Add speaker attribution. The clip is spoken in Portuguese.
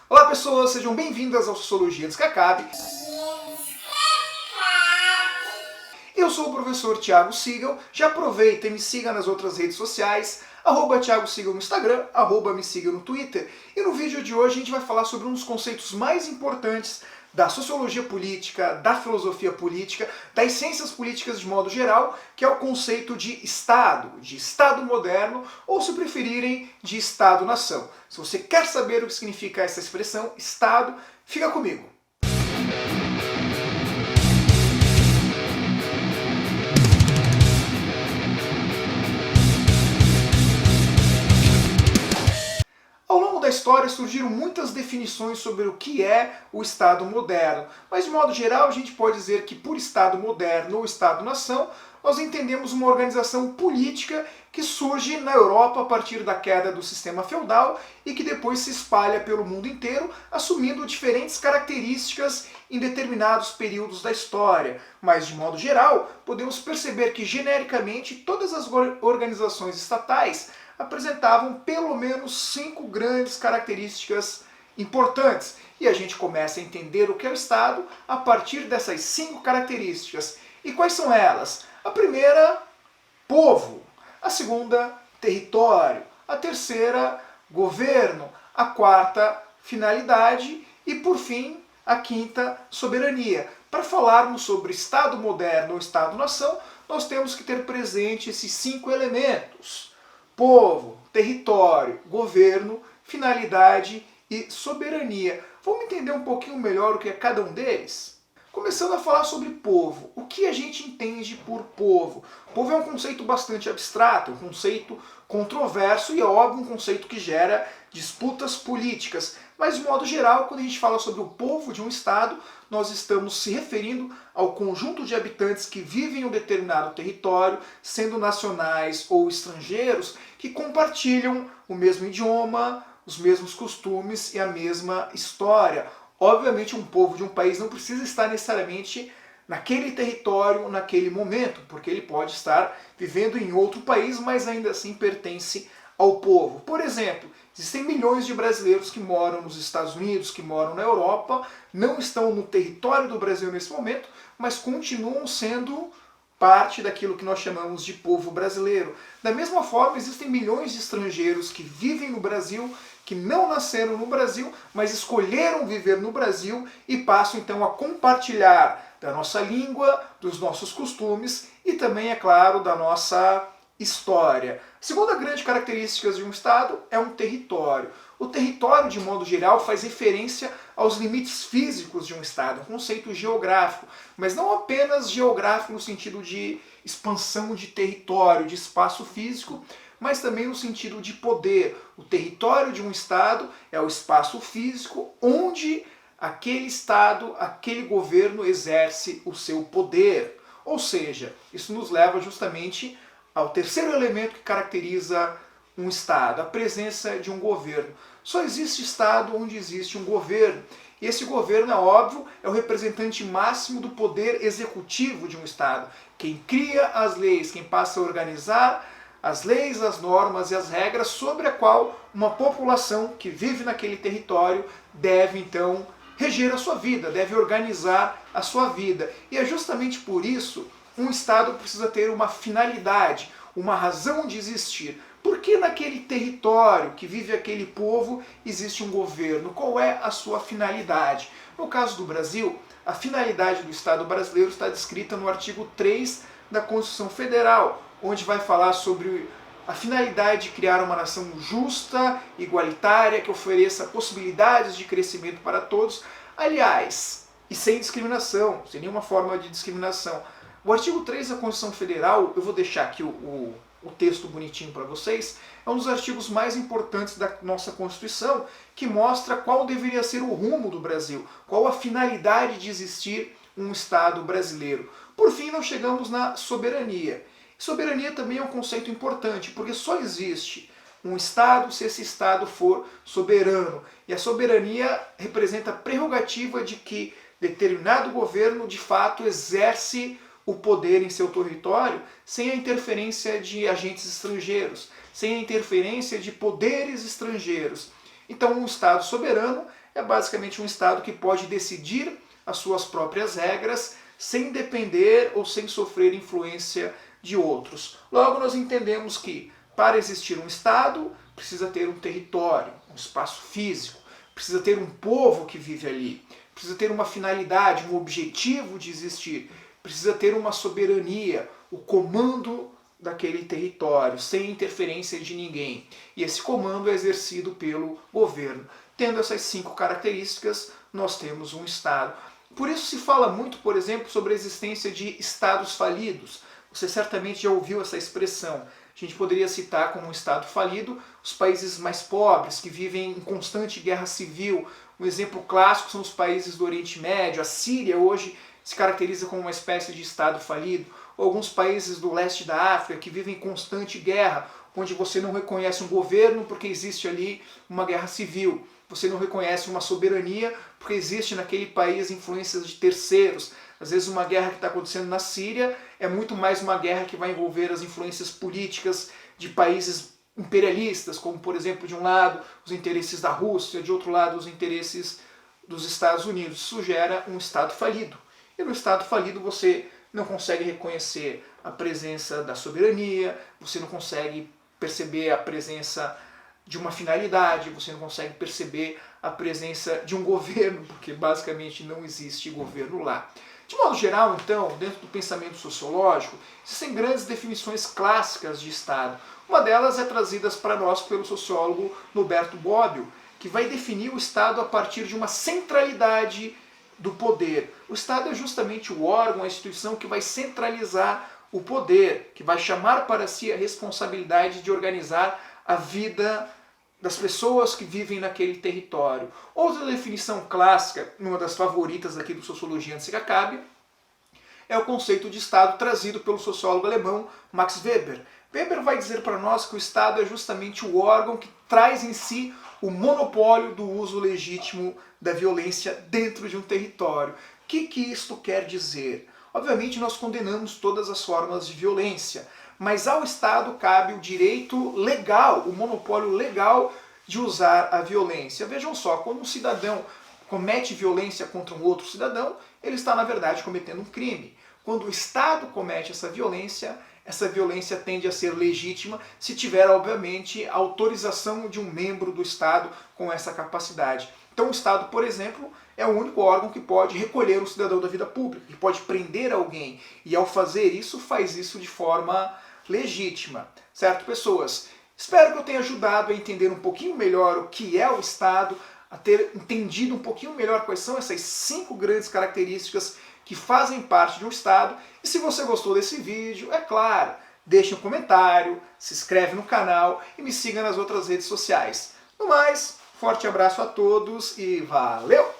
Speaker 1: Olá pessoas, sejam bem-vindas ao Sociologia Descacabe. Eu sou o professor Thiago Sigel, já aproveita e me siga nas outras redes sociais, @Thiago Sigel no Instagram, @me siga no Twitter. E no vídeo de hoje a gente vai falar sobre um dos conceitos mais importantes da sociologia política, da filosofia política, das ciências políticas de modo geral, que é o conceito de Estado moderno, ou se preferirem, de Estado-nação. Se você quer saber o que significa essa expressão, Estado, fica comigo. Ao longo da história surgiram muitas definições sobre o que é o Estado moderno, mas de modo geral a gente pode dizer que por Estado moderno ou Estado-nação nós entendemos uma organização política que surge na Europa a partir da queda do sistema feudal e que depois se espalha pelo mundo inteiro, assumindo diferentes características em determinados períodos da história. Mas de modo geral, podemos perceber que genericamente todas as organizações estatais apresentavam pelo menos 5 grandes características importantes. E a gente começa a entender o que é o Estado a partir dessas 5 características. E quais são elas? A primeira, povo. A segunda, território. A terceira, governo. A quarta, finalidade. E por fim, a quinta, soberania. Para falarmos sobre Estado moderno ou Estado-nação, nós temos que ter presente esses 5 elementos: povo, território, governo, finalidade e soberania. Vamos entender um pouquinho melhor o que é cada um deles? Começando a falar sobre povo. O que a gente entende por povo? Povo é um conceito bastante abstrato, um conceito controverso e, é óbvio, um conceito que gera disputas políticas. Mas, de modo geral, quando a gente fala sobre o povo de um Estado, nós estamos se referindo ao conjunto de habitantes que vivem em um determinado território, sendo nacionais ou estrangeiros, que compartilham o mesmo idioma, os mesmos costumes e a mesma história. Obviamente, um povo de um país não precisa estar necessariamente naquele território, naquele momento, porque ele pode estar vivendo em outro país, mas ainda assim pertence ao povo. Por exemplo, existem milhões de brasileiros que moram nos Estados Unidos, que moram na Europa, não estão no território do Brasil nesse momento, mas continuam sendo parte daquilo que nós chamamos de povo brasileiro. Da mesma forma, existem milhões de estrangeiros que vivem no Brasil, que não nasceram no Brasil, mas escolheram viver no Brasil e passam então a compartilhar da nossa língua, dos nossos costumes e também, é claro, da nossa história. A segunda grande característica de um Estado é um território. O território, de modo geral, faz referência aos limites físicos de um Estado, um conceito geográfico, mas não apenas geográfico no sentido de expansão de território, de espaço físico, mas também no sentido de poder. O território de um Estado é o espaço físico onde aquele Estado, aquele governo exerce o seu poder. Ou seja, isso nos leva justamente ao terceiro elemento que caracteriza um Estado, a presença de um governo. Só existe Estado onde existe um governo. E esse governo, é óbvio, é o representante máximo do poder executivo de um Estado. Quem cria as leis, quem passa a organizar as leis, as normas e as regras sobre a qual uma população que vive naquele território deve então reger a sua vida, deve organizar a sua vida. E é justamente por isso um Estado precisa ter uma finalidade, uma razão de existir. Por que naquele território que vive aquele povo existe um governo? Qual é a sua finalidade? No caso do Brasil, a finalidade do Estado brasileiro está descrita no artigo 3 da Constituição Federal, onde vai falar sobre a finalidade de criar uma nação justa, igualitária, que ofereça possibilidades de crescimento para todos, aliás, e sem discriminação, sem nenhuma forma de discriminação. O artigo 3 da Constituição Federal, eu vou deixar aqui o texto bonitinho para vocês, é um dos artigos mais importantes da nossa Constituição, que mostra qual deveria ser o rumo do Brasil, qual a finalidade de existir um Estado brasileiro. Por fim, nós chegamos na soberania. Soberania também é um conceito importante, porque só existe um Estado se esse Estado for soberano. E a soberania representa a prerrogativa de que determinado governo, de fato, exerce o poder em seu território sem a interferência de agentes estrangeiros, sem a interferência de poderes estrangeiros. Então, um Estado soberano é basicamente um Estado que pode decidir as suas próprias regras sem depender ou sem sofrer influência de outros. Logo, nós entendemos que para existir um Estado, precisa ter um território, um espaço físico, precisa ter um povo que vive ali, precisa ter uma finalidade, um objetivo de existir, precisa ter uma soberania, o comando daquele território, sem interferência de ninguém. E esse comando é exercido pelo governo. Tendo essas 5 características, nós temos um Estado. Por isso se fala muito, por exemplo, sobre a existência de Estados falidos. Você certamente já ouviu essa expressão. A gente poderia citar como um Estado falido os países mais pobres, que vivem em constante guerra civil. Um exemplo clássico são os países do Oriente Médio. A Síria hoje se caracteriza como uma espécie de Estado falido. Ou alguns países do leste da África que vivem em constante guerra, onde você não reconhece um governo porque existe ali uma guerra civil. Você não reconhece uma soberania porque existe naquele país influências de terceiros. Às vezes uma guerra que está acontecendo na Síria é muito mais uma guerra que vai envolver as influências políticas de países imperialistas, como por exemplo, de um lado os interesses da Rússia, de outro lado os interesses dos Estados Unidos. Isso gera um Estado falido. E no Estado falido você não consegue reconhecer a presença da soberania, você não consegue perceber a presença de uma finalidade, você não consegue perceber a presença de um governo, porque basicamente não existe governo lá. De modo geral, então, dentro do pensamento sociológico, existem grandes definições clássicas de Estado. Uma delas é trazida para nós pelo sociólogo Norberto Bobbio, que vai definir o Estado a partir de uma centralidade do poder. O Estado é justamente o órgão, a instituição que vai centralizar o poder, que vai chamar para si a responsabilidade de organizar a vida das pessoas que vivem naquele território. Outra definição clássica, uma das favoritas aqui do Sociologia antes que acabe, é o conceito de Estado trazido pelo sociólogo alemão Max Weber. Weber vai dizer para nós que o Estado é justamente o órgão que traz em si o monopólio do uso legítimo da violência dentro de um território. O que isto quer dizer? Obviamente nós condenamos todas as formas de violência, mas ao Estado cabe o direito legal, o monopólio legal de usar a violência. Vejam só, quando um cidadão comete violência contra um outro cidadão, ele está, na verdade, cometendo um crime. Quando o Estado comete essa violência tende a ser legítima se tiver, obviamente, a autorização de um membro do Estado com essa capacidade. Então o Estado, por exemplo, é o único órgão que pode recolher o cidadão da vida pública, que pode prender alguém, e ao fazer isso, faz isso de forma legítima. Certo, pessoas? Espero que eu tenha ajudado a entender um pouquinho melhor o que é o Estado, a ter entendido um pouquinho melhor quais são essas 5 grandes características que fazem parte de um Estado. E se você gostou desse vídeo, é claro, deixe um comentário, se inscreve no canal e me siga nas outras redes sociais. No mais, forte abraço a todos e valeu!